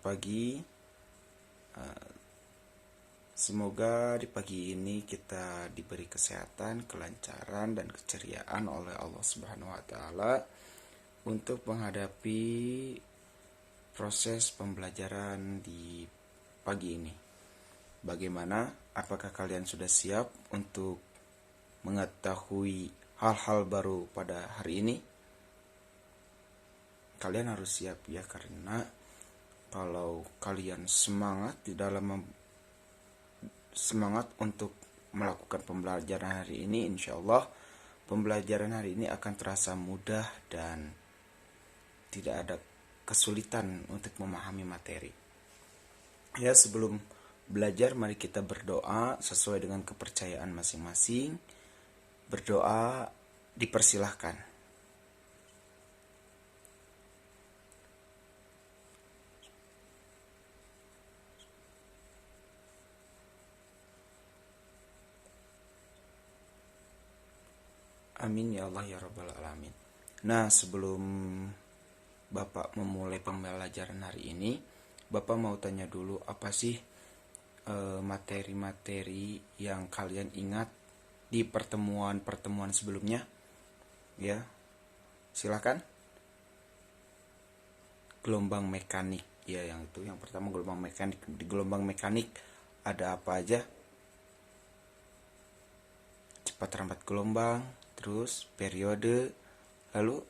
pagi. Semoga di pagi ini kita diberi kesehatan, kelancaran, dan keceriaan oleh Allah Subhanahu wa Ta'ala untuk menghadapi proses pembelajaran di pagi ini. Bagaimana? Apakah kalian sudah siap untuk mengetahui hal-hal baru pada hari ini? Kalian harus siap ya, karena kalau kalian semangat untuk melakukan pembelajaran hari ini, insya Allah pembelajaran hari ini akan terasa mudah dan tidak ada kesulitan untuk memahami materi. Ya, sebelum belajar mari kita berdoa sesuai dengan kepercayaan masing-masing. Berdoa dipersilahkan. Amin ya Allah ya Rabbal Alamin. Nah, sebelum Bapak memulai pembelajaran hari ini, Bapak mau tanya dulu, apa sih materi-materi yang kalian ingat di pertemuan-pertemuan sebelumnya? Ya, silakan. Gelombang mekanik, ya, yang itu yang pertama, gelombang mekanik. Di gelombang mekanik ada apa aja? Cepat lambat gelombang, terus periode, lalu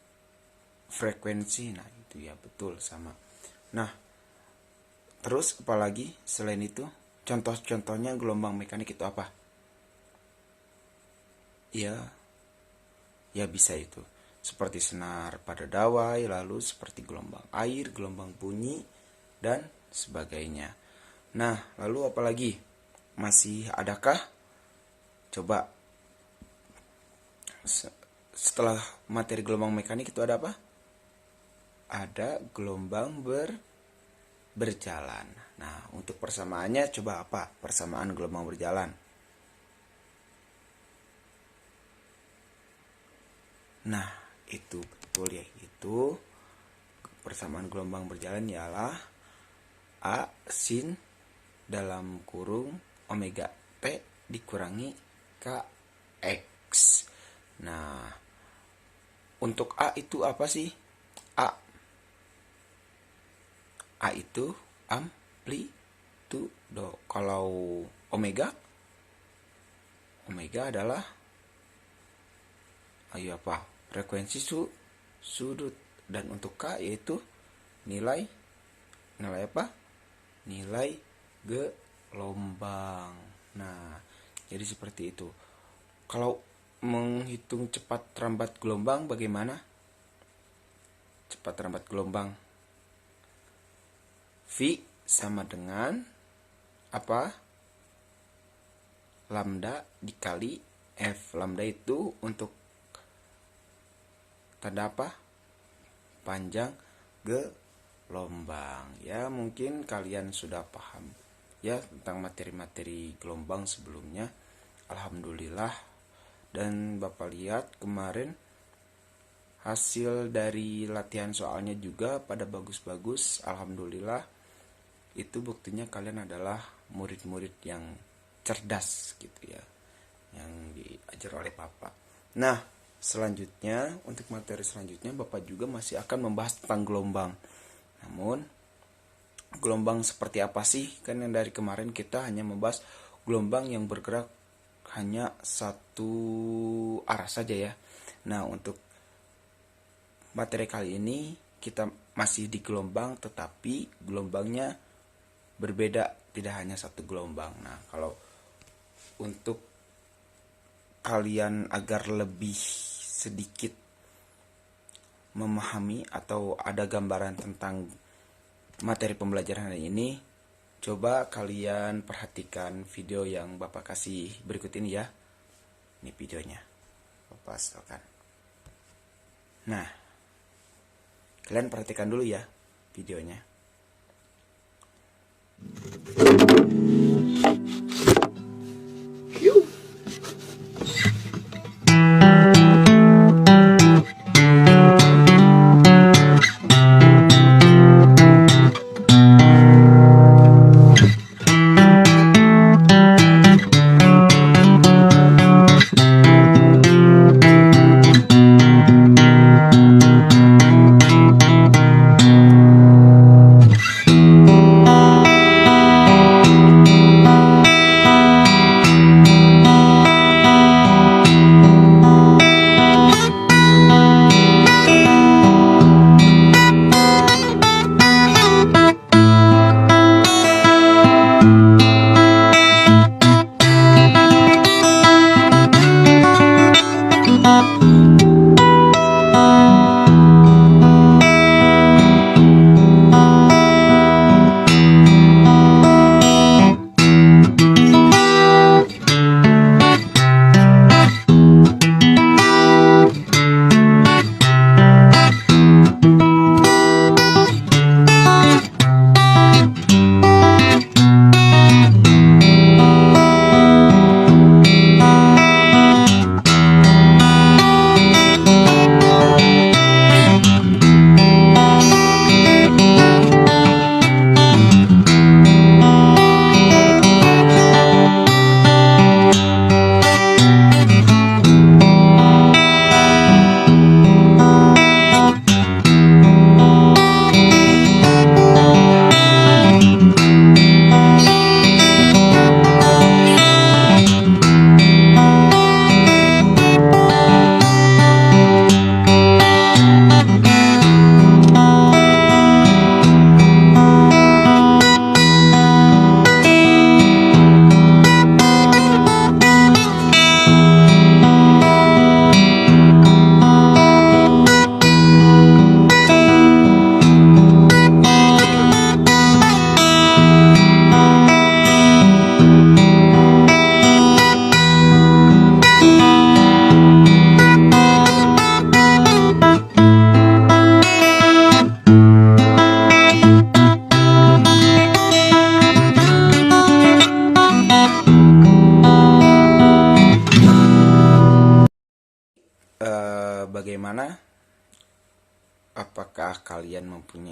frekuensi. Nah itu ya, betul, sama. Nah terus apalagi selain itu? Contoh-contohnya gelombang mekanik itu apa? Ya bisa itu seperti senar pada dawai, lalu seperti gelombang air, gelombang bunyi, dan sebagainya. Nah lalu apalagi? Masih adakah? Coba setelah materi gelombang mekanik itu ada apa? Ada gelombang berjalan. Nah, untuk persamaannya coba apa? Persamaan gelombang berjalan. Nah, itu betul ya, itu persamaan gelombang berjalan ialah A sin dalam kurung omega T dikurangi Kx. Nah, untuk A itu apa sih? A itu amplitudo. Kalau omega adalah frekuensi sudut. Dan untuk K yaitu nilai apa? Nilai gelombang. Nah, jadi seperti itu. Kalau menghitung cepat lambat gelombang bagaimana? Cepat lambat gelombang V sama dengan apa? Lambda dikali F. Lambda itu untuk tanda apa? Panjang gelombang. Ya, mungkin kalian sudah paham ya tentang materi-materi gelombang sebelumnya. Alhamdulillah. Dan Bapak lihat kemarin hasil dari latihan soalnya juga pada bagus-bagus. Alhamdulillah. Itu buktinya kalian adalah murid-murid yang cerdas gitu ya, yang diajar oleh Bapak. Nah, selanjutnya untuk materi selanjutnya Bapak juga masih akan membahas tentang gelombang. Namun gelombang seperti apa sih? Kan yang dari kemarin kita hanya membahas gelombang yang bergerak hanya satu arah saja ya. Nah, untuk materi kali ini kita masih di gelombang, tetapi gelombangnya berbeda, tidak hanya satu gelombang. Nah, kalau untuk kalian agar lebih sedikit memahami atau ada gambaran tentang materi pembelajaran hari ini, coba kalian perhatikan video yang Bapak kasih berikut ini ya. Ini videonya, Bapak setelkan. Nah, kalian perhatikan dulu ya videonya.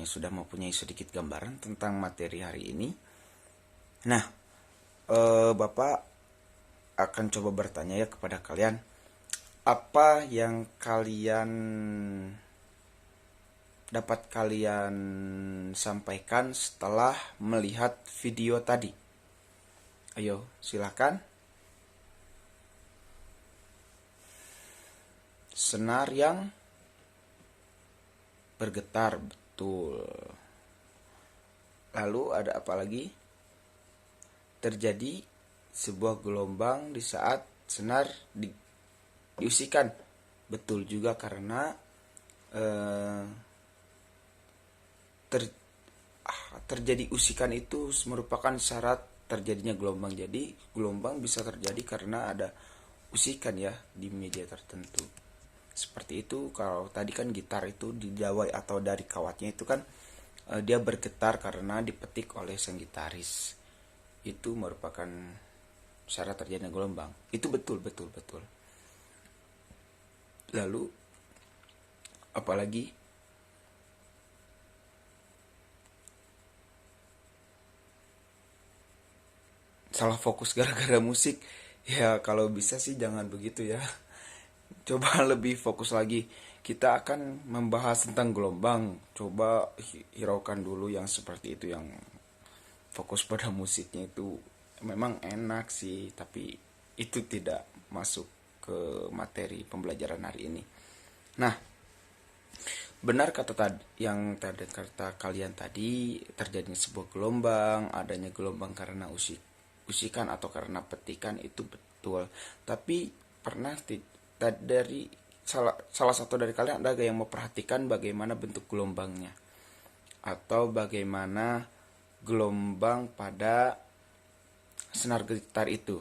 sudah mempunyai sedikit gambaran tentang materi hari ini. Nah, Bapak akan coba bertanya ya kepada kalian, apa yang dapat kalian sampaikan setelah melihat video tadi? Ayo, silakan. Senar yang bergetar, betul. Lalu ada apa lagi? Terjadi sebuah gelombang di saat senar diusikan. Betul juga, karena terjadi usikan itu merupakan syarat terjadinya gelombang. Jadi gelombang bisa terjadi karena ada usikan ya di media tertentu. Seperti itu. Kalau tadi kan gitar itu didawai atau dari kawatnya itu kan dia bergetar karena dipetik oleh sang gitaris. Itu merupakan syarat terjadinya gelombang. Itu betul. Lalu apalagi? Salah fokus gara-gara musik. Ya kalau bisa sih jangan begitu ya. Coba lebih fokus lagi. Kita akan membahas tentang gelombang. Coba hiraukan dulu yang seperti itu, yang fokus pada musiknya itu memang enak sih, tapi itu tidak masuk ke materi pembelajaran hari ini. Nah, benar kata kalian tadi, terjadinya sebuah gelombang, adanya gelombang karena usikan atau karena petikan, itu betul. Tapi pernah dari salah satu dari kalian ada yang memperhatikan bagaimana bentuk gelombangnya atau bagaimana gelombang pada senar gitar itu?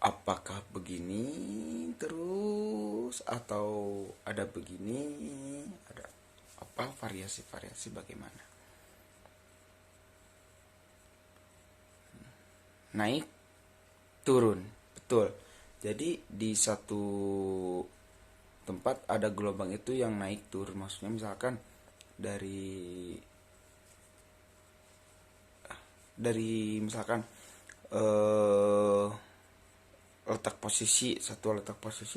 Apakah begini terus atau ada begini, ada apa variasi bagaimana? Naik turun, betul. Jadi di satu tempat ada gelombang itu yang naik turun. Maksudnya misalkan dari misalkan letak posisi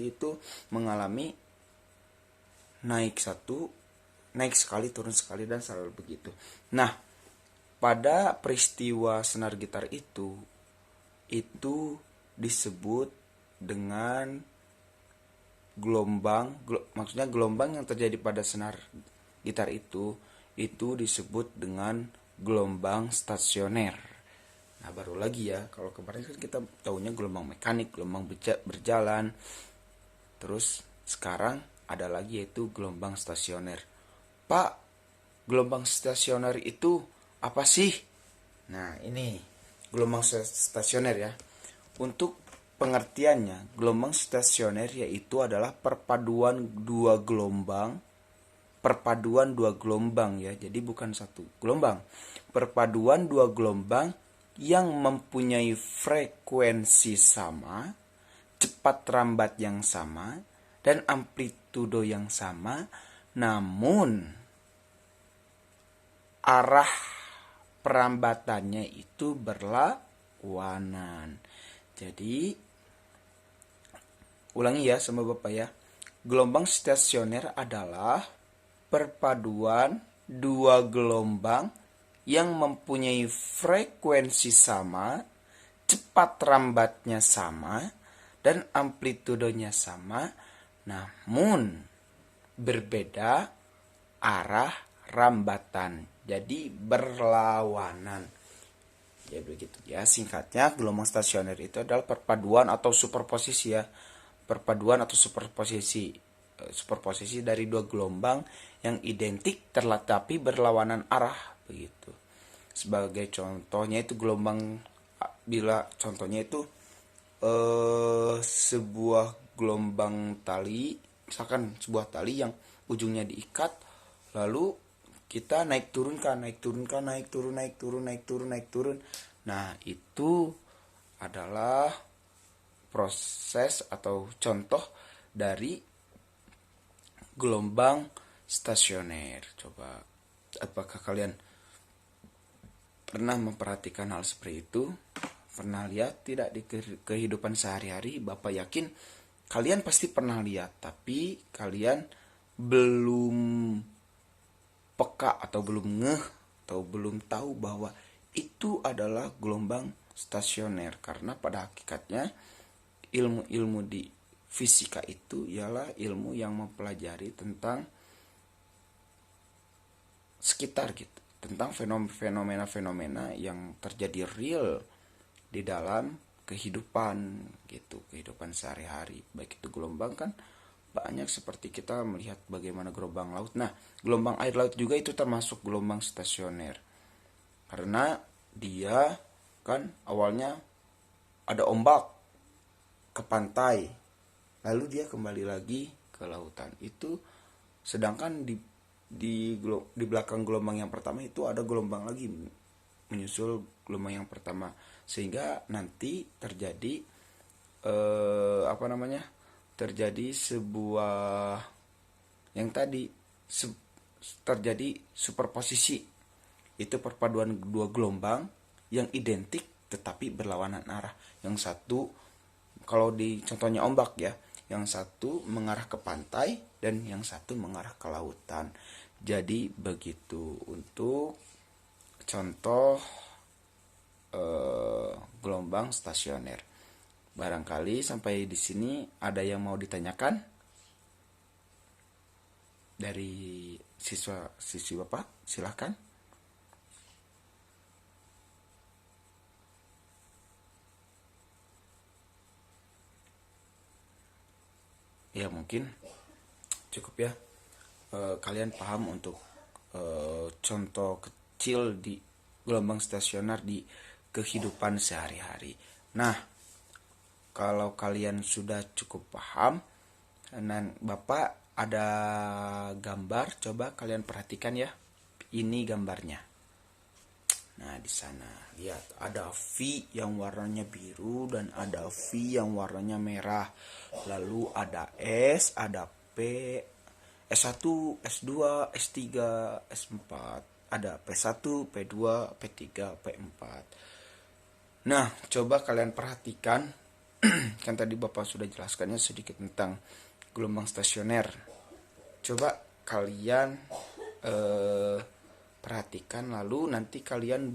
itu mengalami naik sekali, turun sekali, dan selalu begitu. Nah, pada peristiwa senar gitar itu disebut dengan maksudnya gelombang yang terjadi pada senar gitar itu disebut dengan gelombang stasioner. Nah, baru lagi ya, kalau kemarin kan kita tahunya gelombang mekanik, gelombang berjalan. Terus sekarang ada lagi yaitu gelombang stasioner. Pak, gelombang stasioner itu apa sih? Nah, ini gelombang stasioner ya. Untuk pengertiannya, gelombang stasioner yaitu adalah perpaduan dua gelombang ya. Jadi bukan satu gelombang. Perpaduan dua gelombang yang mempunyai frekuensi sama, cepat rambat yang sama, dan amplitudo yang sama, namun arah perambatannya itu berlawanan. Jadi ulangi ya sama Bapak ya. Gelombang stasioner adalah perpaduan dua gelombang yang mempunyai frekuensi sama, cepat rambatnya sama, dan amplitudonya sama, namun berbeda arah rambatan. Jadi berlawanan. Ya begitu ya, singkatnya gelombang stasioner itu adalah perpaduan atau superposisi ya. Perpaduan atau superposisi dari dua gelombang yang identik tetapi berlawanan arah begitu. Sebagai contohnya itu sebuah gelombang tali, misalkan sebuah tali yang ujungnya diikat, lalu kita naik turun. Nah, itu adalah proses atau contoh dari gelombang stasioner. Coba, apakah kalian pernah memperhatikan hal seperti itu? Pernah lihat tidak di kehidupan sehari-hari? Bapak yakin kalian pasti pernah lihat, tapi kalian belum peka atau belum ngeh atau belum tahu bahwa itu adalah gelombang stasioner. Karena pada hakikatnya ilmu-ilmu di fisika itu ialah ilmu yang mempelajari tentang sekitar gitu, tentang fenomena-fenomena yang terjadi real di dalam kehidupan gitu, kehidupan sehari-hari. Baik itu gelombang kan banyak, seperti kita melihat bagaimana gelombang laut. Nah, gelombang air laut juga itu termasuk gelombang stasioner. Karena dia kan awalnya ada ombak ke pantai, lalu dia kembali lagi ke lautan. Itu sedangkan di belakang gelombang yang pertama itu ada gelombang lagi menyusul gelombang yang pertama, sehingga nanti terjadi terjadi sebuah yang tadi terjadi superposisi. Itu perpaduan dua gelombang yang identik tetapi berlawanan arah. Yang satu, kalau di contohnya ombak ya, yang satu mengarah ke pantai dan yang satu mengarah ke lautan. Jadi begitu untuk contoh gelombang stasioner. Barangkali sampai di sini ada yang mau ditanyakan dari siswi Bapak? Silahkan. Ya mungkin cukup ya. Kalian paham untuk contoh kecil di gelombang stasioner di kehidupan sehari-hari. Nah, kalau kalian sudah cukup paham, dan Bapak ada gambar, coba kalian perhatikan ya. Ini gambarnya. Nah, di sana lihat ada V yang warnanya biru dan ada V yang warnanya merah. Lalu ada S, ada P, S1, S2, S3, S4. Ada P1, P2, P3, P4. Nah, coba kalian perhatikan. Kan tadi Bapak sudah jelaskannya sedikit tentang gelombang stasioner. Coba kalian perhatikan, lalu nanti kalian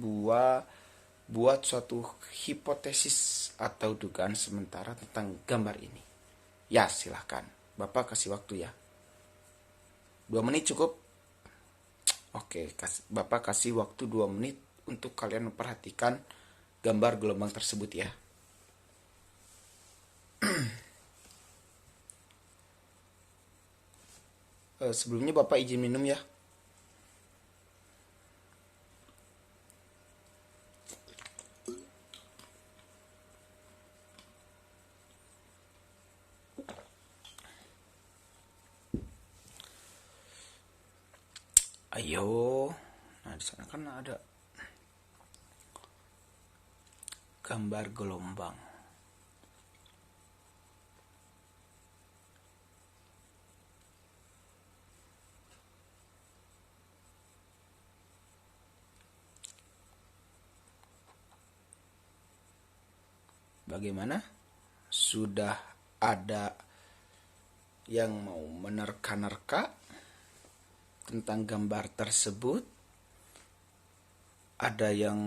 buat suatu hipotesis atau dugaan sementara tentang gambar ini. Ya, silahkan. Bapak kasih waktu ya. 2 menit cukup? Oke, Bapak kasih waktu 2 menit untuk kalian memperhatikan gambar gelombang tersebut ya. Sebelumnya Bapak izin minum ya. Ayo. Nah, di sana kan ada gambar gelombang. Bagaimana? Sudah ada yang mau menerka-nerka tentang gambar tersebut? Ada yang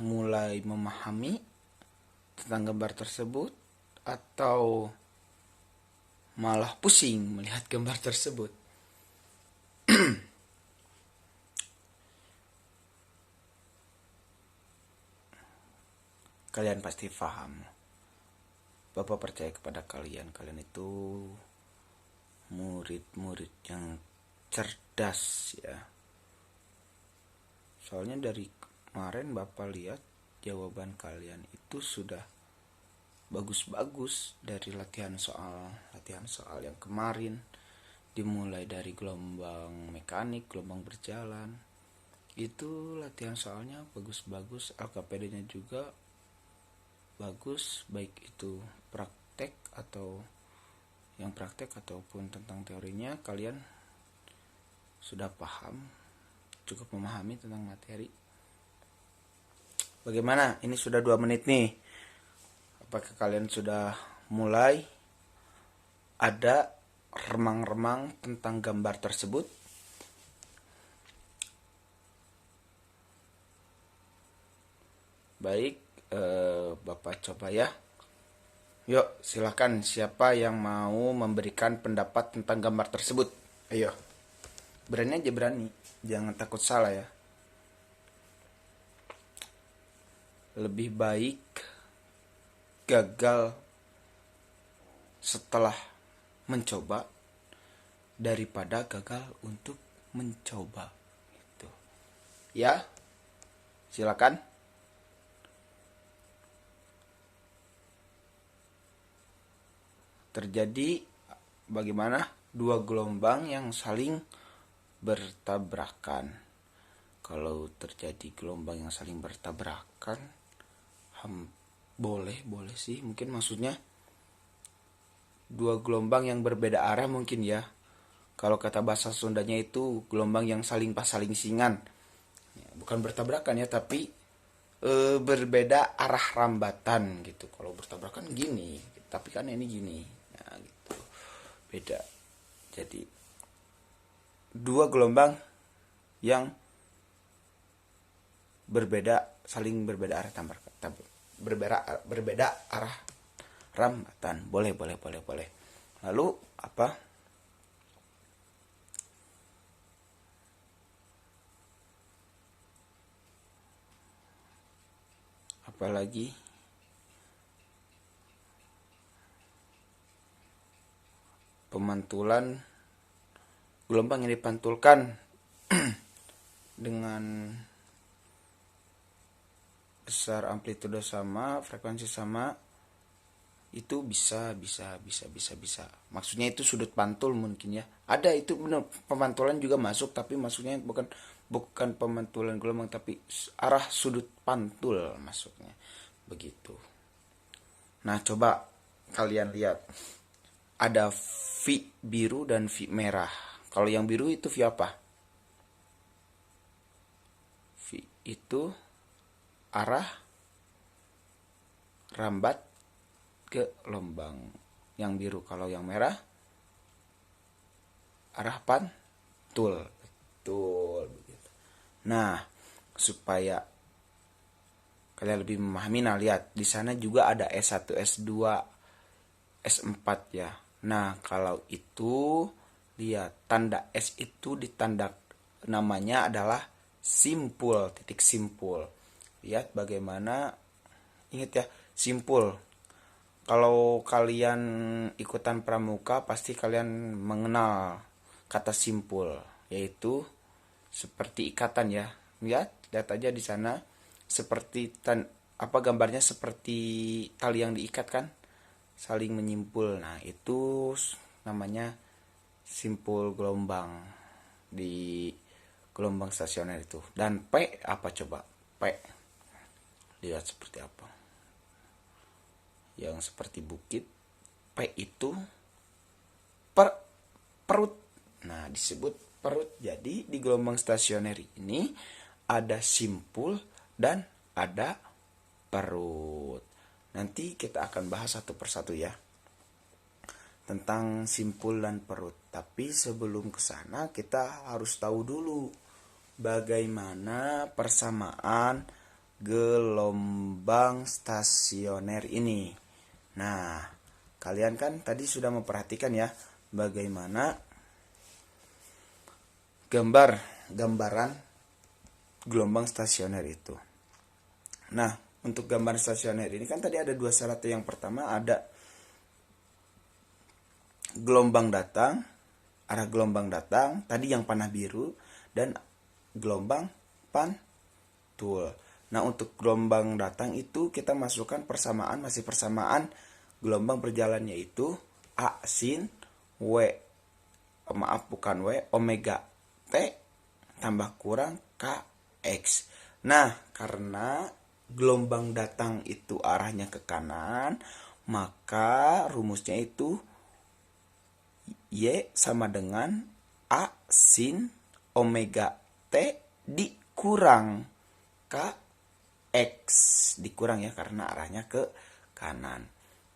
mulai memahami tentang gambar tersebut? Atau malah pusing melihat gambar tersebut? Kalian pasti paham. Bapak percaya kepada kalian. Kalian itu murid-murid yang cerdas ya. Soalnya dari kemarin Bapak lihat jawaban kalian itu sudah bagus-bagus dari latihan soal yang kemarin, dimulai dari gelombang mekanik, gelombang berjalan. Itu latihan soalnya bagus-bagus, LKPD-nya juga bagus, baik itu praktek ataupun tentang teorinya. Kalian sudah paham, cukup memahami tentang materi. Bagaimana? Ini sudah 2 menit nih. Apakah kalian sudah mulai ada remang-remang tentang gambar tersebut? Baik, Bapak coba ya. Yuk, silakan siapa yang mau memberikan pendapat tentang gambar tersebut. Ayo, berani aja, berani. Jangan takut salah ya. Lebih baik gagal setelah mencoba daripada gagal untuk mencoba. Gitu. Ya, silakan. Terjadi bagaimana? 2 gelombang yang saling bertabrakan. Kalau terjadi gelombang yang saling bertabrakan, boleh sih. Mungkin maksudnya 2 gelombang yang berbeda arah mungkin ya. Kalau kata bahasa Sundanya itu gelombang yang saling singan. Bukan bertabrakan ya, tapi berbeda arah rambatan gitu. Kalau bertabrakan gini, tapi kan ini gini. Nah, gitu. Beda. Jadi 2 gelombang yang saling berbeda arah berbeda arah rambatan. Boleh. Lalu apa? Apalagi pemantulan gelombang yang dipantulkan dengan besar amplitude sama, frekuensi sama, itu bisa. Maksudnya itu sudut pantul mungkin ya. Ada itu benar, pemantulan juga masuk, tapi maksudnya bukan pemantulan gelombang, tapi arah sudut pantul masuknya. Begitu. Nah, coba kalian lihat. Ada V biru dan V merah. Kalau yang biru itu V apa? V itu arah rambat ke gelombang. Yang biru. Kalau yang merah arah pantul. Betul begitu. Nah, supaya kalian lebih memahami, nah lihat di sana juga ada S1, S2, S4 ya. Nah, kalau itu lihat tanda S itu ditanda namanya adalah simpul, titik simpul. Lihat bagaimana, ingat ya, simpul. Kalau kalian ikutan pramuka pasti kalian mengenal kata simpul, yaitu seperti ikatan ya. Lihat aja di sana seperti gambarnya seperti tali yang diikat kan, saling menyimpul. Nah, itu namanya simpul gelombang di gelombang stasioner itu. Dan P apa coba? P lihat seperti apa? Yang seperti bukit. P itu perut. Nah, disebut perut. Jadi di gelombang stasioner ini ada simpul dan ada perut. Nanti kita akan bahas satu persatu ya tentang simpul dan perut. Tapi sebelum ke sana kita harus tahu dulu bagaimana persamaan gelombang stasioner ini. Nah, kalian kan tadi sudah memperhatikan ya bagaimana gambaran gelombang stasioner itu. Nah, untuk gambar stasioner ini kan tadi ada 2 syarat. Yang pertama ada gelombang datang, arah gelombang datang, tadi yang panah biru, dan gelombang pantul. Nah, untuk gelombang datang itu kita masukkan masih persamaan gelombang berjalan, yaitu A sin omega T tambah kurang KX. Nah, karena gelombang datang itu arahnya ke kanan, maka rumusnya itu Y sama dengan A sin omega T dikurang KX. Dikurang ya, karena arahnya ke kanan.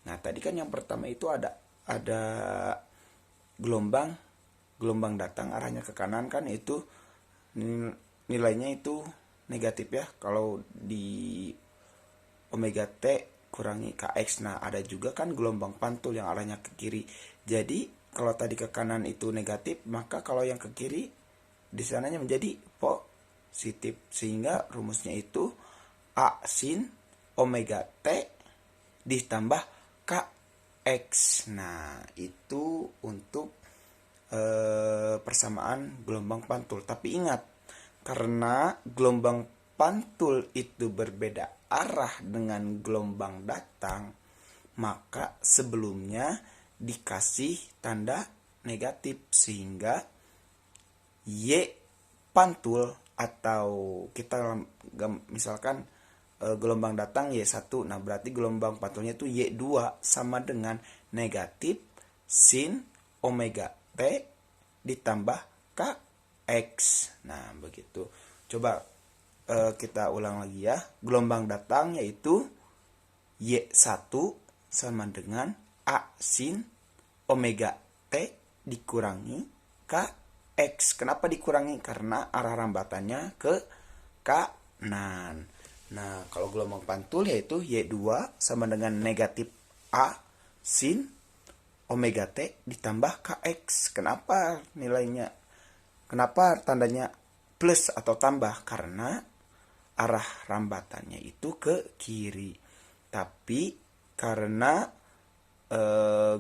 Nah, tadi kan yang pertama itu ada gelombang datang arahnya ke kanan kan, itu nilainya itu negatif ya kalau di omega T kurangi KX. Nah, ada juga kan gelombang pantul yang arahnya ke kiri. Jadi, kalau tadi ke kanan itu negatif, maka kalau yang ke kiri di sananya menjadi positif. Sehingga rumusnya itu A sin omega T ditambah KX. Nah, itu untuk persamaan gelombang pantul. Tapi ingat, karena gelombang pantul itu berbeda arah dengan gelombang datang, maka sebelumnya dikasih tanda negatif, sehingga Y pantul, atau kita misalkan gelombang datang Y1, nah berarti gelombang pantulnya itu Y2 sama dengan negatif sin omega T ditambah KX. Nah, begitu. Coba kita ulang lagi ya. Gelombang datang yaitu Y1 sama dengan A sin omega T dikurangi KX. Kenapa dikurangi? Karena arah rambatannya ke kanan. Nah, kalau gelombang pantul yaitu Y2 sama dengan negatif A sin omega T ditambah KX. Kenapa nilainya? Kenapa tandanya plus atau tambah? Karena arah rambatannya itu ke kiri. Tapi karena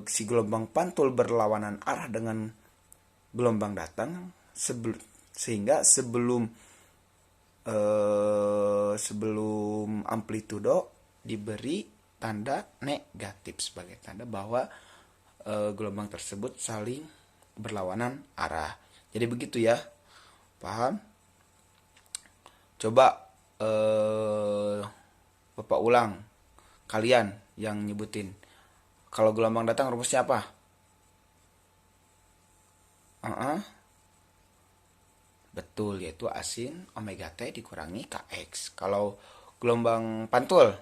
si gelombang pantul berlawanan arah dengan gelombang datang, sehingga sebelum amplitudo diberi tanda negatif sebagai tanda bahwa gelombang tersebut saling berlawanan arah. Jadi begitu ya, paham? Coba Bapak ulang, kalian yang nyebutin. Kalau gelombang datang rumusnya apa? Betul, yaitu A sin omega T dikurangi KX. Kalau gelombang pantul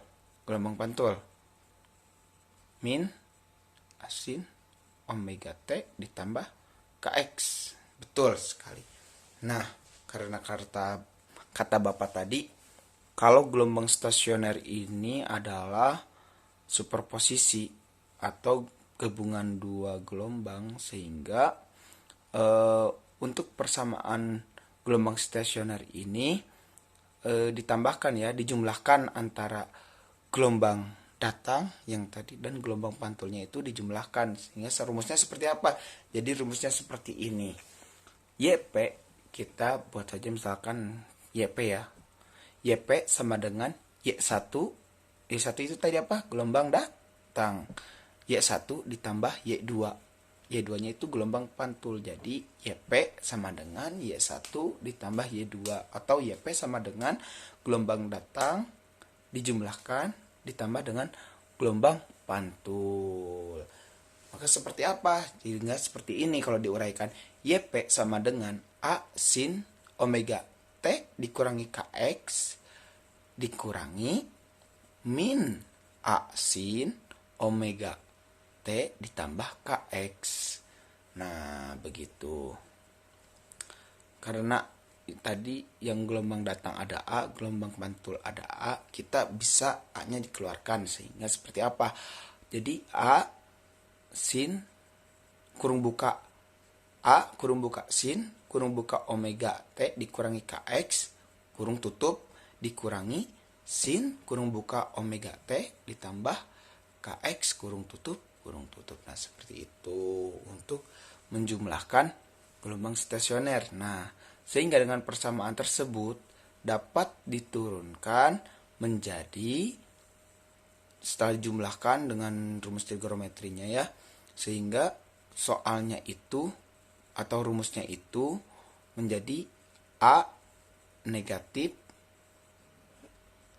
min A sin omega T ditambah KX. Betul sekali. Nah, karena kata Bapak tadi, kalau gelombang stasioner ini adalah superposisi atau gabungan dua gelombang, sehingga untuk persamaan gelombang stasioner ini ditambahkan ya, dijumlahkan antara gelombang datang yang tadi dan gelombang pantulnya itu dijumlahkan, sehingga rumusnya seperti apa? Jadi rumusnya seperti ini. YP kita buat saja misalkan YP ya. YP sama dengan Y1. Y1 itu tadi apa? Gelombang datang. Y1 ditambah Y2. Y2-nya itu gelombang pantul. Jadi YP sama dengan Y1 ditambah Y2. Atau YP sama dengan gelombang datang dijumlahkan ditambah dengan gelombang pantul. Maka seperti apa? Jadi nggak seperti ini kalau diuraikan. YP sama dengan A sin omega T dikurangi KX dikurangi min A sin omega T ditambah KX. Nah, begitu. Karena tadi yang gelombang datang ada A, gelombang pantul ada A, kita bisa A-nya dikeluarkan, sehingga seperti apa? Jadi A sin kurung buka A kurung buka sin kurung buka omega T dikurangi KX kurung tutup dikurangi sin kurung buka omega T ditambah KX kurung tutup. Nah, seperti itu untuk menjumlahkan gelombang stasioner. Nah, sehingga dengan persamaan tersebut dapat diturunkan menjadi, setelah dijumlahkan dengan rumus trigonometrinya ya, sehingga soalnya itu atau rumusnya itu menjadi A negatif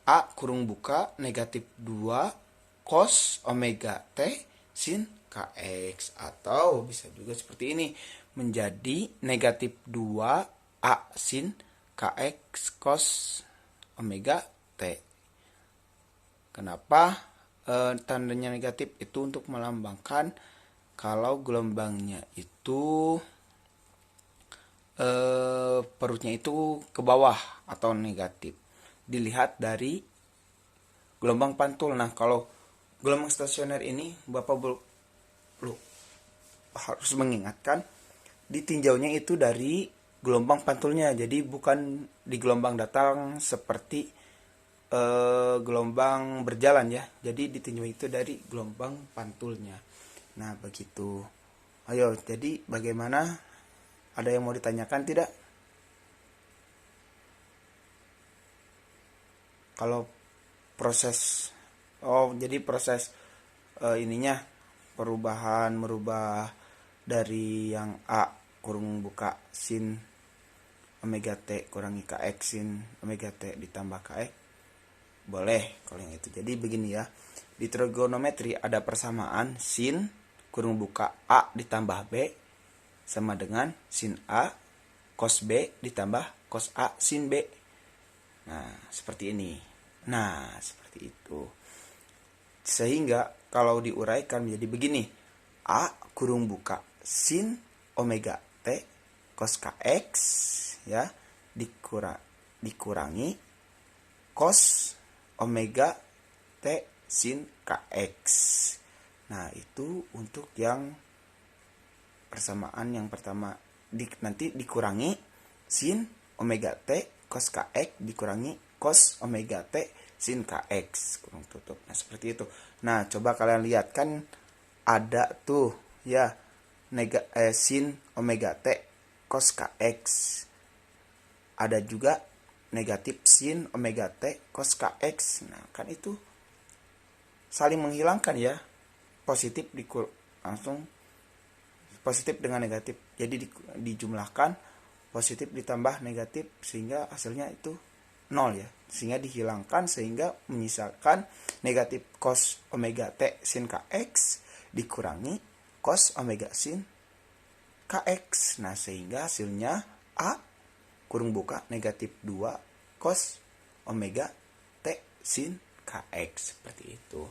A kurung buka negatif 2 cos omega T sin KX, atau bisa juga seperti ini menjadi negatif 2 A sin Kx cos omega T. Kenapa tandanya negatif? Itu untuk melambangkan kalau gelombangnya itu perutnya itu ke bawah atau negatif. Dilihat dari gelombang pantul. Nah, kalau gelombang stasioner ini Bapak harus mengingatkan ditinjaunya itu dari gelombang pantulnya. Jadi bukan di gelombang datang seperti gelombang berjalan ya. Jadi ditinjau itu dari gelombang pantulnya. Nah, begitu. Ayo, jadi bagaimana? Ada yang mau ditanyakan tidak? Kalau proses jadi proses ininya merubah dari yang A kurung buka sin omega T kurangi Kx sin omega T ditambah Kx. Boleh kalau yang itu. Jadi begini ya. Di trigonometri ada persamaan sin kurung buka A ditambah B sama dengan sin A cos B ditambah cos A sin B. Nah, seperti ini. Nah, seperti itu. Sehingga kalau diuraikan menjadi begini. A kurung buka sin omega T cos Kx ya dikurangi cos omega T sin Kx. Nah, itu untuk yang persamaan yang pertama. Nanti dikurangi sin omega T cos Kx dikurangi cos omega T sin Kx. Kurung tutup. Nah, seperti itu. Nah, coba kalian lihat kan ada tuh ya sin omega T cos Kx. Ada juga negatif sin omega T cos Kx. Nah, kan itu saling menghilangkan ya. Positif langsung positif dengan negatif. Jadi dijumlahkan positif ditambah negatif sehingga hasilnya itu 0 ya. Sehingga dihilangkan sehingga menyisakan negatif cos omega T sin Kx dikurangi cos omega sin Kx. Nah, sehingga hasilnya A kurung buka negatif 2 cos omega T sin Kx. Seperti itu.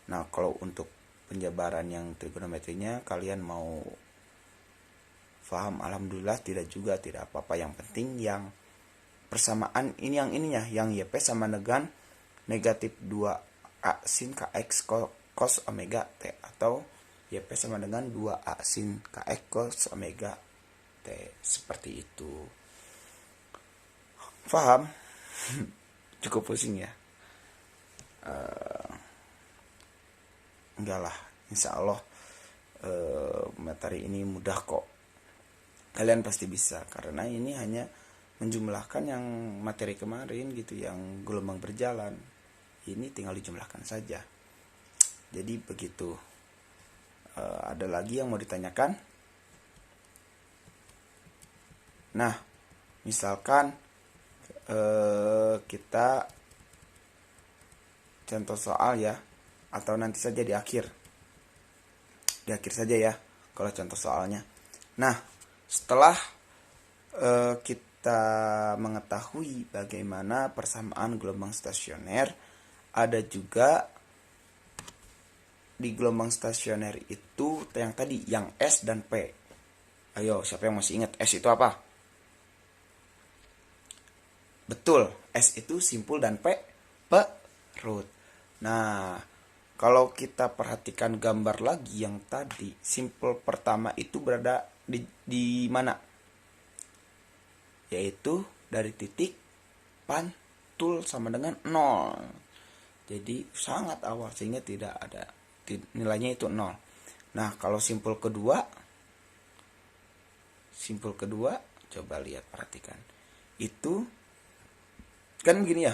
Nah, kalau untuk penjabaran yang trigonometrinya kalian mau paham, alhamdulillah. Tidak juga, tidak apa-apa. Yang penting yang persamaan ini yang ininya, yang YP sama dengan negatif 2A sin Kx cos omega T atau YP sama dengan 2A sin Kx cos omega T. Seperti itu. Paham? Cukup pusing ya? Enggak lah, insya Allah materi ini mudah kok. Kalian pasti bisa karena ini hanya menjumlahkan yang materi kemarin gitu, yang gelombang berjalan. Ini tinggal dijumlahkan saja. Jadi begitu. Ada lagi yang mau ditanyakan? Nah, misalkan kita contoh soal ya, atau nanti saja di akhir saja ya kalau contoh soalnya. Nah, setelah kita mengetahui bagaimana persamaan gelombang stasioner, ada juga di gelombang stasioner itu yang tadi, yang S dan P. Ayo, siapa yang masih ingat S itu apa? Betul, S itu simpul dan P perut. Nah, kalau kita perhatikan gambar lagi yang tadi, simpul pertama itu berada di mana? Yaitu dari titik pantul sama dengan 0. Jadi sangat awal sehingga tidak ada nilainya itu 0. Nah, kalau simpul kedua coba lihat, perhatikan. Itu kan begini ya.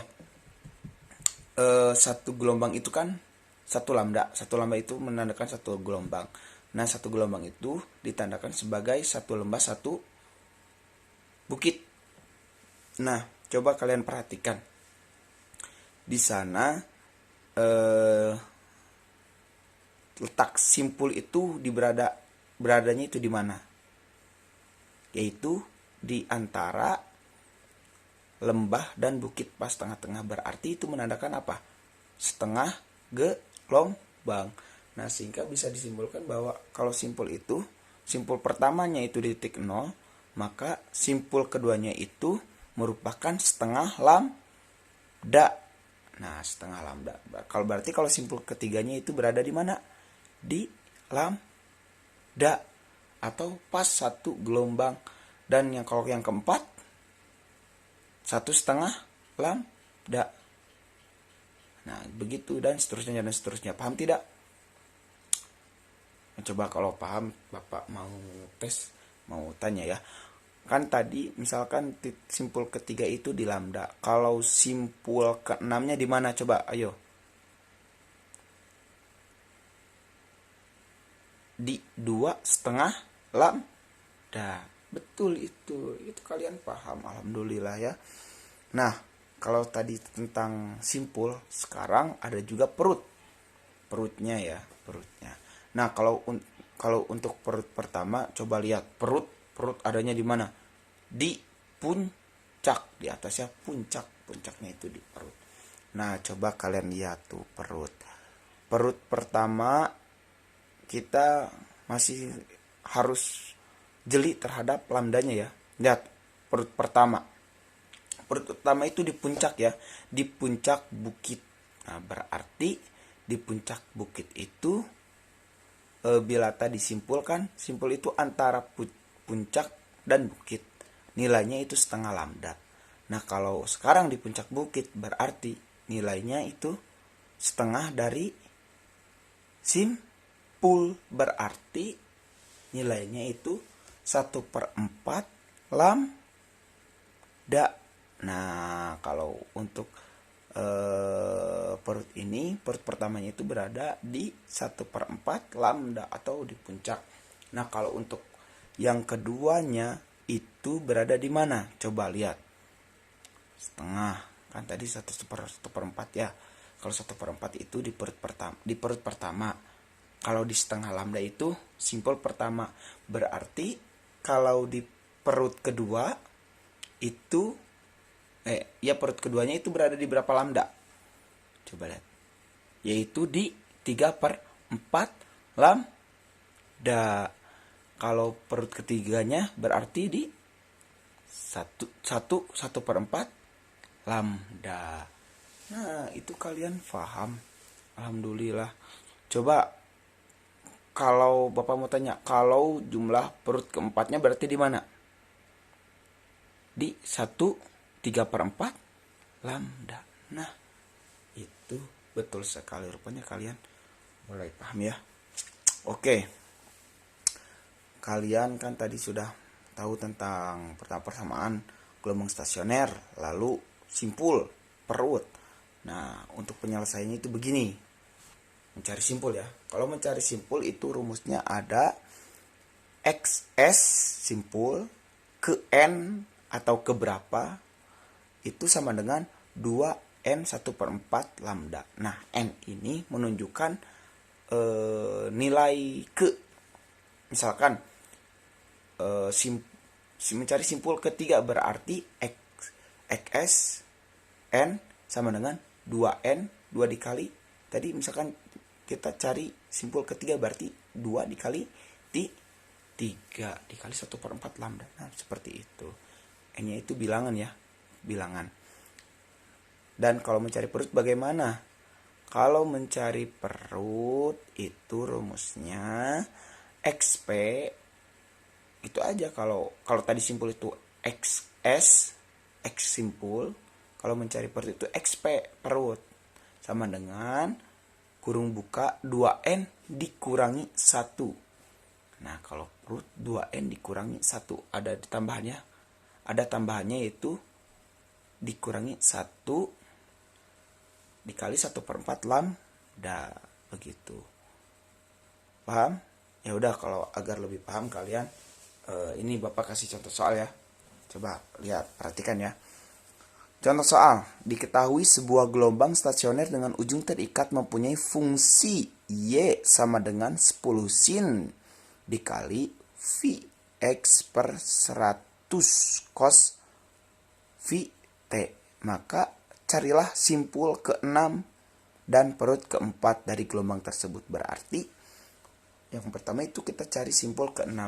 Satu gelombang itu kan satu lambda itu menandakan satu gelombang. Nah, satu gelombang itu ditandakan sebagai satu lembah satu bukit. Nah, coba kalian perhatikan di sana letak simpul itu beradanya itu di mana? Yaitu di antara lembah dan bukit pas tengah-tengah, berarti itu menandakan apa? Setengah gelombang. Nah, sehingga bisa disimpulkan bahwa kalau simpul itu, simpul pertamanya itu di titik 0, maka simpul keduanya itu merupakan setengah lambda. Nah, setengah lambda. Kalau berarti kalau simpul ketiganya itu berada di mana? Di lambda atau pas satu gelombang. Dan yang kalau yang keempat, satu setengah lambda. Nah, begitu dan seterusnya. Paham tidak? Coba kalau paham, Bapak mau tes, mau tanya ya. Kan tadi misalkan simpul ketiga itu di lambda. Kalau simpul keenamnya di mana? Coba, ayo. Di 2,5 lambda. Betul itu kalian paham, alhamdulillah ya. Nah, kalau tadi tentang simpul, sekarang ada juga perutnya ya, perutnya. Nah, kalau untuk perut pertama, coba lihat perut adanya di mana? Di puncak, di atasnya puncaknya itu di perut. Nah, coba kalian lihat tuh perut pertama, kita masih harus jeli terhadap lambdanya ya. Lihat perut pertama itu di puncak ya, di puncak bukit. Nah, berarti di puncak bukit itu bila tadi simpulkan, simpul itu antara puncak dan bukit, nilainya itu setengah lambda. Nah, kalau sekarang di puncak bukit, berarti nilainya itu setengah dari simpul, berarti nilainya itu 1/4 lambda. Nah, kalau untuk perut pertamanya itu berada di 1/4 lambda atau di puncak. Nah, kalau untuk yang keduanya itu berada di mana? Coba lihat. Setengah. Kan tadi 1/4 ya. Kalau 1/4 itu di perut pertama. Kalau di setengah lambda itu simpul pertama. Berarti kalau di perut kedua itu perut keduanya itu berada di berapa lambda? Coba lihat. Yaitu di 3/4 lambda. Kalau perut ketiganya berarti di 1/4 lambda. Nah, itu kalian paham. Alhamdulillah. Coba kalau Bapak mau tanya, kalau jumlah perut keempatnya berarti di mana? Di 1/3/4 lambda. Nah, itu betul sekali, rupanya kalian mulai paham ya. Oke. Kalian kan tadi sudah tahu tentang persamaan gelombang stasioner, lalu simpul, perut. Nah, untuk penyelesaiannya itu begini. Mencari simpul ya. Kalau mencari simpul itu rumusnya ada XS simpul ke N atau ke berapa itu sama dengan 2N 1/4 lambda. Nah, N ini menunjukkan nilai ke. Misalkan mencari simpul ketiga berarti XS N sama dengan 2N, 2 dikali. Tadi misalkan kita cari simpul ketiga berarti 2 dikali 3 dikali 1/4 lambda. Nah, seperti itu. N-nya itu bilangan ya, bilangan. Dan kalau mencari perut bagaimana? Kalau mencari perut itu rumusnya XP itu aja. Kalau tadi simpul itu XS, X simpul. Kalau mencari perut itu XP perut sama dengan kurung buka 2N dikurangi 1. Nah, kalau perut 2N dikurangi 1. Ada tambahannya. Ada tambahannya yaitu dikurangi 1 dikali 1/4 lambda. Begitu. Paham? Ya udah, kalau agar lebih paham kalian, ini Bapak kasih contoh soal ya. Coba lihat, perhatikan ya. Contoh soal, diketahui sebuah gelombang stasioner dengan ujung terikat mempunyai fungsi Y sama dengan 10 sin dikali Vx per 100 cos phi T. Maka carilah simpul ke-6 dan perut ke-4 dari gelombang tersebut. Berarti yang pertama itu kita cari simpul ke-6.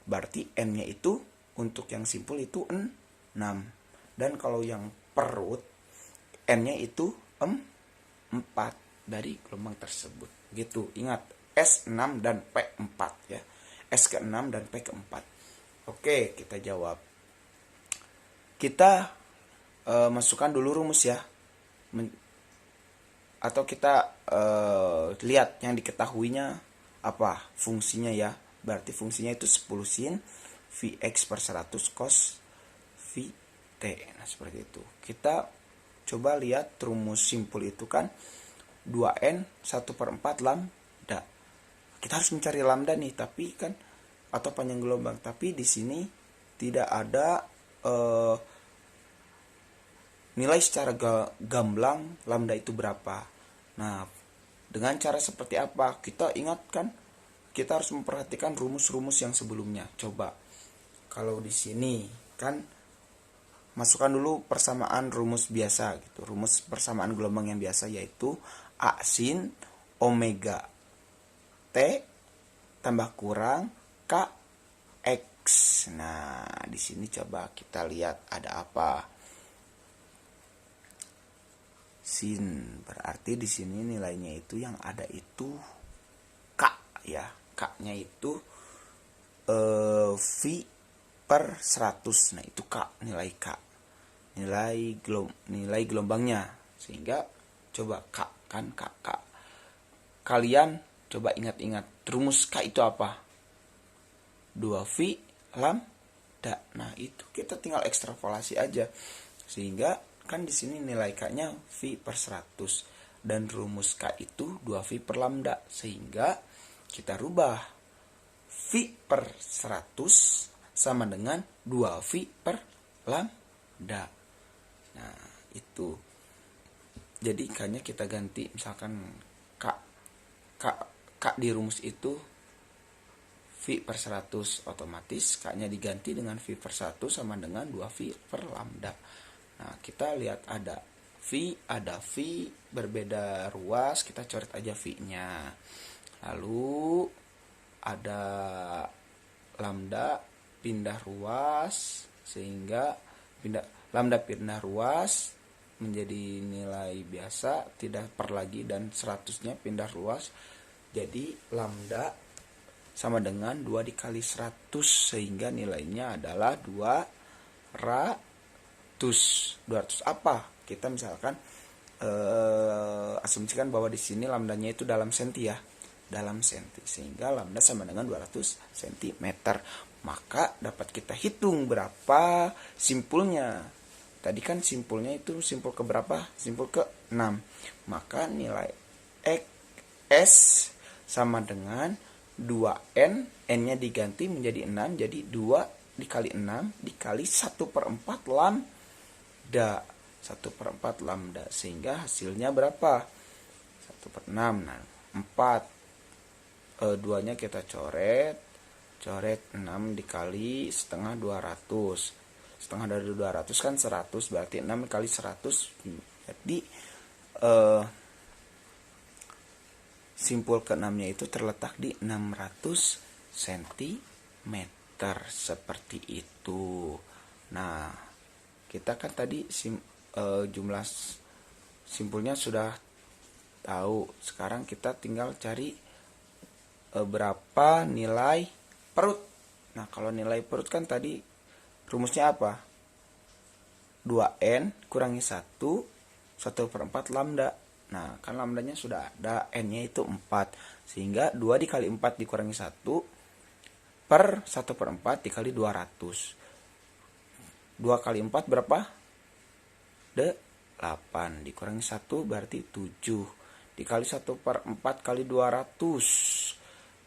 Berarti N-nya itu untuk yang simpul itu 6. Dan kalau yang perut N-nya itu 4 dari gelombang tersebut. Gitu. Ingat S6 dan P4 ya. S ke-6 dan P ke-4. Oke, kita jawab. Kita masukkan dulu rumus ya. Atau kita lihat yang diketahuinya apa fungsinya ya. Berarti fungsinya itu 10 sin Vx per 100 cos Vt. Nah seperti itu. Kita coba lihat rumus simpul itu kan 2n 1/4 lambda. Kita harus mencari lambda nih, tapi kan atau panjang gelombang. Tapi di sini tidak ada nilai secara gamblang lambda itu berapa. Nah, dengan cara seperti apa? Kita ingatkan, kita harus memperhatikan rumus-rumus yang sebelumnya. Coba, kalau di sini kan masukkan dulu persamaan rumus biasa gitu. Rumus persamaan gelombang yang biasa yaitu A sin omega T tambah kurang Kx. Nah, di sini coba kita lihat ada apa. Sin berarti di sini nilainya itu yang ada itu K ya. K-nya itu V per 100. Nah, itu K, nilai K. Nilai gelombangnya. Sehingga coba K kan K. Kalian coba ingat-ingat rumus K itu apa? 2V lambda. Nah, itu kita tinggal ekstrapolasi aja. Sehingga kan di sini nilai K-nya V per 100 dan rumus K itu 2V per lambda, sehingga kita rubah V per 100 sama dengan 2V per lambda. Nah, itu. Jadi K-nya kita ganti, misalkan K di rumus itu V per 100, otomatis K-nya diganti dengan V per 1 sama dengan 2V per lambda. Nah, kita lihat ada V berbeda ruas, kita coret aja V-nya. Lalu ada lambda pindah ruas, sehingga lambda pindah ruas menjadi nilai biasa, tidak per lagi, dan 100-nya pindah ruas. Jadi lambda sama dengan 2 dikali 100, sehingga nilainya adalah 200 apa? Kita misalkan asumsikan bahwa di sini lambdanya itu dalam senti ya, dalam senti, sehingga lambda sama dengan 200 cm. Maka dapat kita hitung berapa simpulnya. Tadi kan simpulnya itu simpul ke berapa? Simpul ke 6. Maka nilai S sama dengan 2n, n-nya diganti menjadi 6, jadi 2 dikali 6 dikali 1/4 lambda. 1/4 lambda, sehingga hasilnya berapa? 1/6. Nah, 4 2-nya kita coret 6 dikali setengah 200. Setengah dari 200 kan 100, berarti 6 kali 100. Jadi simpul ke-6-nya itu terletak di 600 cm. Seperti itu. Nah, kita kan tadi jumlah simpulnya sudah tahu. Sekarang kita tinggal cari berapa nilai perut. Nah, kalau nilai perut kan tadi rumusnya apa? 2n kurangi 1 1/4 lambda. Nah, kan lambdanya sudah ada, n-nya itu 4. Sehingga 2 dikali 4 dikurangi 1 per 1/4 dikali 200. 2 kali 4 berapa? 8. Dikurangi 1 berarti 7. Dikali 1/4 kali 200.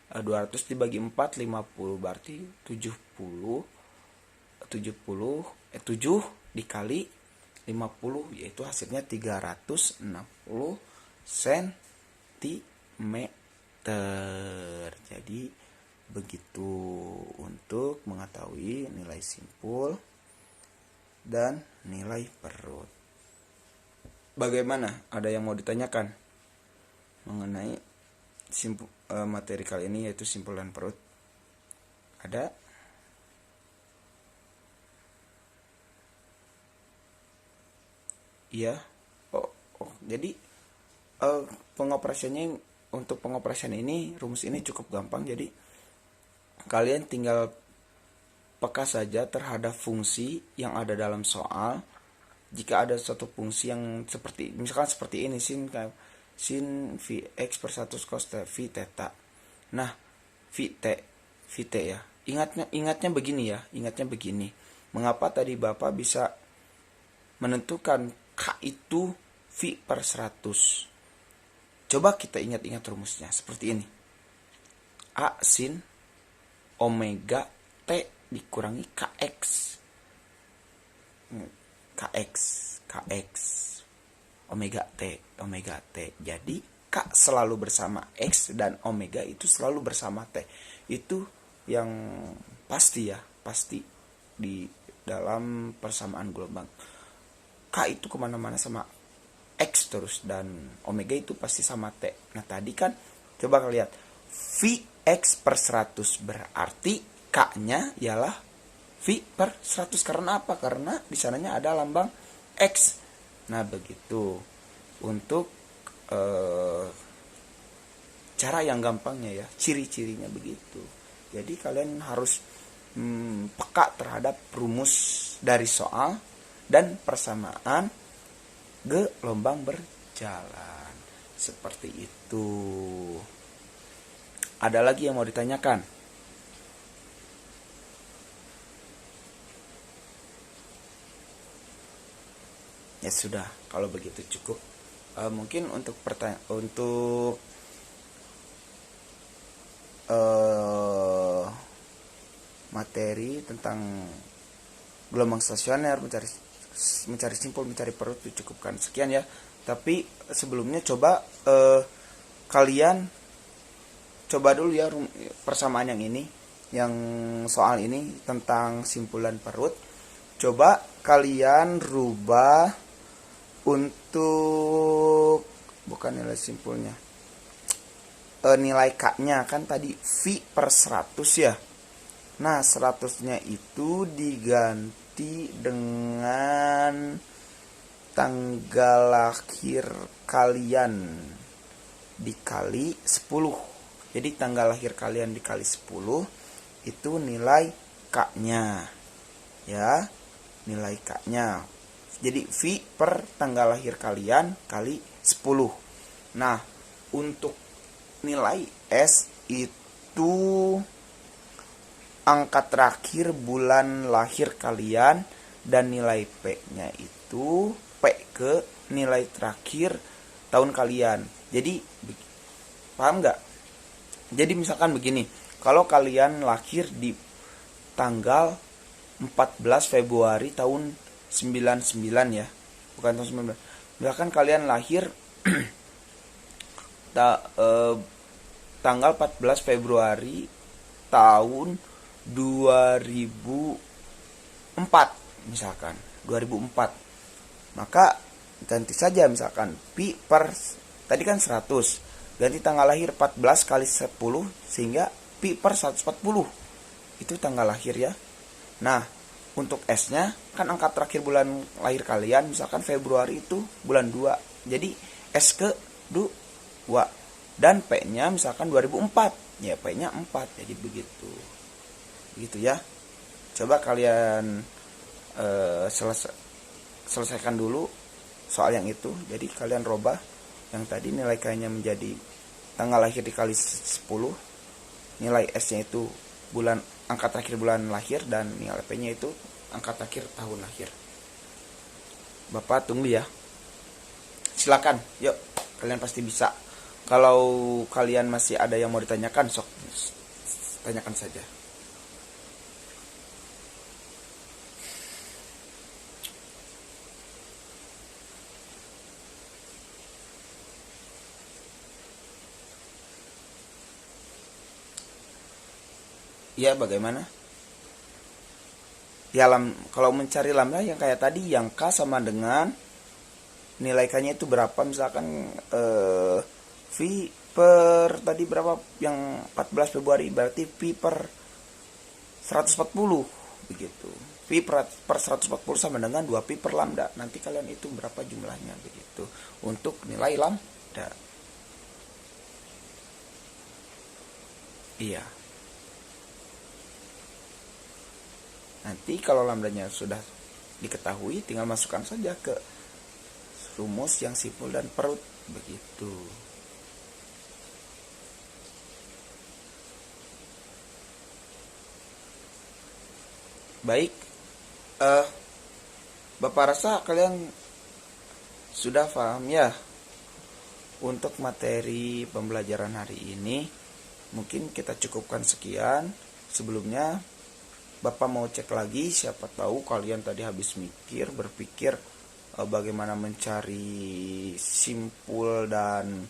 200 dibagi 4, 50. Berarti 7 dikali 50, yaitu hasilnya 360 cm. Jadi Begitu untuk mengetahui nilai simpul dan nilai perut. Bagaimana? Ada yang mau ditanyakan mengenai materi kali ini, yaitu simpul dan perut? Ada? Iya. Jadi pengoperasiannya, untuk pengoperasian ini, rumus ini cukup gampang. Jadi kalian tinggal peka saja terhadap fungsi yang ada dalam soal. Jika ada suatu fungsi yang seperti, misalkan seperti ini, sin Vx per 1 cos V theta. Nah, Vt ya. Ingatnya begini. Mengapa tadi Bapak bisa menentukan K itu V per 100? Coba kita ingat-ingat rumusnya seperti ini. A sin omega T dikurangi Kx. Kx omega T. Jadi K selalu bersama X dan omega itu selalu bersama T. Itu yang pasti di dalam persamaan gelombang. K itu kemana-mana sama X terus, dan omega itu pasti sama T. Nah tadi kan coba lihat, Vx per 100 berarti K-nya ialah V per 100. Karena apa? Karena di sananya ada lambang X. Nah begitu untuk cara yang gampangnya ya, ciri-cirinya begitu. Jadi kalian harus peka terhadap rumus dari soal dan persamaan gelombang berjalan. Seperti itu. Ada lagi yang mau ditanyakan? Ya sudah, kalau begitu cukup. Mungkin untuk materi tentang gelombang stasioner, mencari simpul, mencari perut, dicukupkan sekian ya. Tapi sebelumnya coba kalian coba dulu ya persamaan yang ini, yang soal ini tentang simpul dan perut. Coba kalian rubah untuk bukan nilai simpulnya, nilai K-nya kan tadi V per 100 ya. Nah 100-nya itu diganti dengan tanggal lahir kalian dikali 10. Jadi tanggal lahir kalian dikali 10 itu nilai K-nya ya, nilai K-nya. Jadi V per tanggal lahir kalian kali 10. Nah untuk nilai S itu angka terakhir bulan lahir kalian, dan nilai P-nya itu P ke nilai terakhir tahun kalian. Jadi paham nggak? Jadi misalkan begini, kalau kalian lahir di tanggal 14 Februari tahun 99 ya, bukan tahun 19. Misalkan kalian lahir tanggal 14 Februari tahun 2004 misalkan, 2004. Maka ganti saja misalkan pi per tadi kan 100, ganti tanggal lahir 14 kali 10 sehingga pi per 140. Itu tanggal lahir ya. Nah, untuk S-nya kan angka terakhir bulan lahir kalian, misalkan Februari itu bulan 2. Jadi S ke 2. Dan P-nya misalkan 2004. Ya, P-nya 4. Jadi begitu. Begitu ya. Coba kalian selesaikan dulu soal yang itu. Jadi kalian robah yang tadi nilai K-nya menjadi tanggal lahir dikali 10. Nilai S-nya itu angka terakhir bulan lahir, dan nilai P-nya itu angka terakhir tahun lahir. Bapak tunggu ya. Silakan, yuk, kalian pasti bisa. Kalau kalian masih ada yang mau ditanyakan, sok tanyakan saja. Ya, bagaimana? Ya, kalau mencari lambda yang kayak tadi, yang K sama dengan nilai K-nya itu berapa, misalkan V per tadi berapa, yang 14 Februari, berarti V per 140 begitu. V per 140 sama dengan 2 V per lambda. Nanti kalian hitung berapa jumlahnya begitu untuk nilai lambda. Iya. Nanti kalau lambdanya sudah diketahui, tinggal masukkan saja ke rumus yang simpul dan perut begitu. Baik, Bapak rasa kalian sudah paham ya untuk materi pembelajaran hari ini. Mungkin kita cukupkan sekian. Sebelumnya Bapak mau cek lagi, siapa tahu kalian tadi habis berpikir bagaimana mencari simpul dan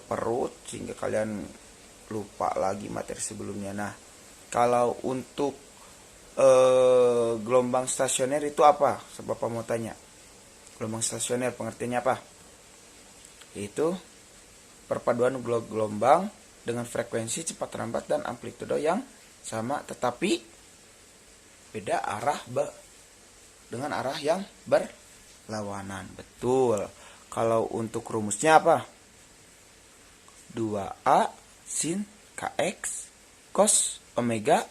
perut sehingga kalian lupa lagi materi sebelumnya. Nah, kalau untuk gelombang stasioner itu apa? Bapak mau tanya. Gelombang stasioner pengertiannya apa? Yaitu perpaduan gelombang dengan frekuensi cepat lambat dan amplitudo yang sama tetapi beda arah dengan arah yang berlawanan. Betul. Kalau untuk rumusnya apa? 2A sin KX cos omega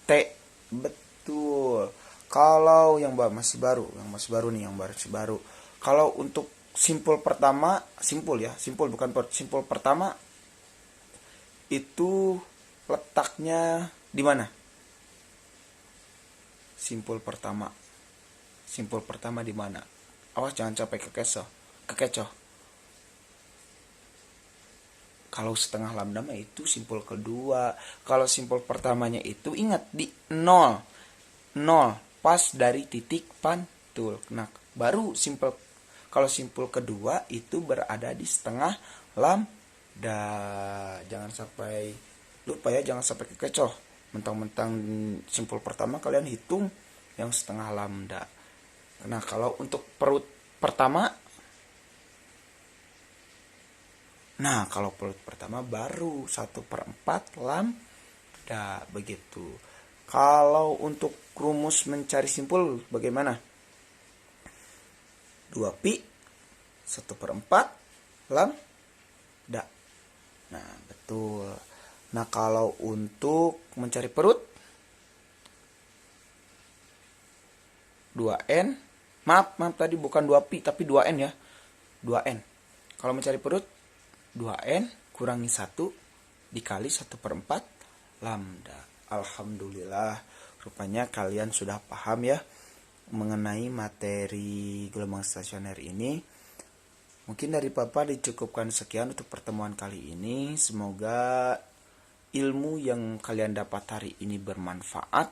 T. Betul. Kalau yang masih baru nih, kalau untuk simpul pertama, simpul bukan simpul pertama itu letaknya di mana? Simpul pertama di mana? Awas jangan sampai kekecoh. Kalau setengah lambda mah itu simpul kedua. Kalau simpul pertamanya itu ingat di 0 pas dari titik pantul. Nah, baru kalau simpul kedua itu berada di setengah lambda. Jangan sampai lupa ya, jangan sampai kekecoh. Mentang-mentang simpul pertama kalian hitung yang setengah lambda. Nah, kalau untuk perut pertama, baru 1/4 lambda begitu. Kalau untuk rumus mencari simpul bagaimana? 2pi 1/4 lambda. Nah, betul. Nah, kalau untuk mencari perut 2n, maaf tadi bukan 2pi tapi 2n ya. 2n. Kalau mencari perut 2n kurangi 1 dikali 1/4 lambda. Alhamdulillah, rupanya kalian sudah paham ya mengenai materi gelombang stasioner ini. Mungkin dari Papa dicukupkan sekian untuk pertemuan kali ini. Semoga ilmu yang kalian dapat hari ini bermanfaat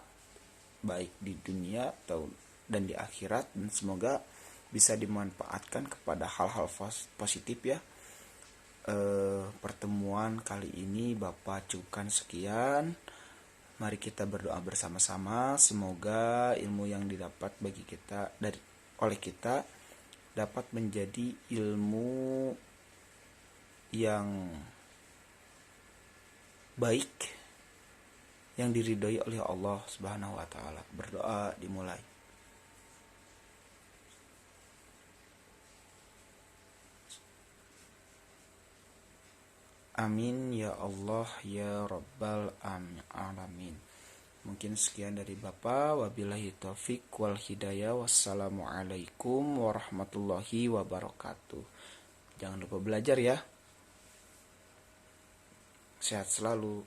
baik di dunia dan di akhirat, dan semoga bisa dimanfaatkan kepada hal-hal positif ya. Pertemuan kali ini Bapak cukupkan sekian. Mari kita berdoa bersama-sama, semoga ilmu yang didapat oleh kita dapat menjadi ilmu yang baik, yang diridhoi oleh Allah Subhanahu wa taala. Berdoa dimulai. Amin ya Allah ya Rabbal alamin. Mungkin sekian dari Bapak. Wabillahi taufik wal hidayah. Wassalamualaikum warahmatullahi wabarakatuh. Jangan lupa belajar ya. Sehat selalu.